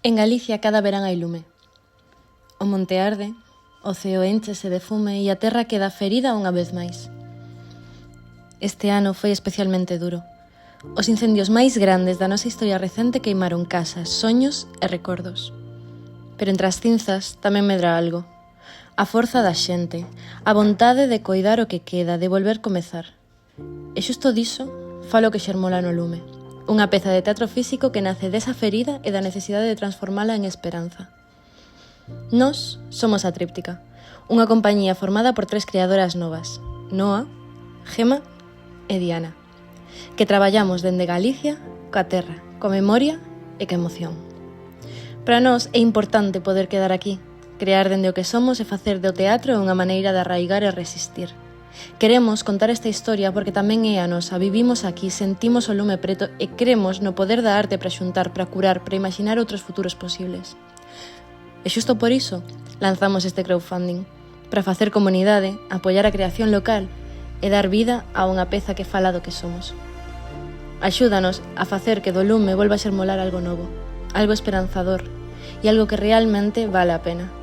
En Galicia cada verán hai lume. O monte arde, o ceo énchese de fume e a terra queda ferida unha vez máis. Este ano foi especialmente duro. Os incendios máis grandes da nosa historia recente queimaron casas, soños e recordos. Pero entre as cinzas tamén medra algo. A forza da xente, a vontade de coidar o que queda, de volver comezar. E xusto diso falo que xermola no lume. Unha peza de teatro físico que nace desa ferida e da necesidade de transformala en esperanza. Nós somos a Tríptica, unha compañía formada por 3 creadoras novas, Noa, Gema e Diana, que traballamos dende Galicia, coa terra, coa memoria e coa emoción. Para nós é importante poder quedar aquí, crear dende o que somos e facer do teatro unha maneira de arraigar e resistir. Queremos contar esta historia porque tamén é a nosa, vivimos aquí, sentimos o lume preto e cremos no poder da arte para xuntar, para curar, para imaginar outros futuros posibles. E xusto por iso lanzamos este crowdfunding, para facer comunidade, apoiar a creación local e dar vida a unha peza que fala do que somos. Axúdanos a facer que do lume volva a xermolar algo novo, algo esperanzador e algo que realmente vale a pena.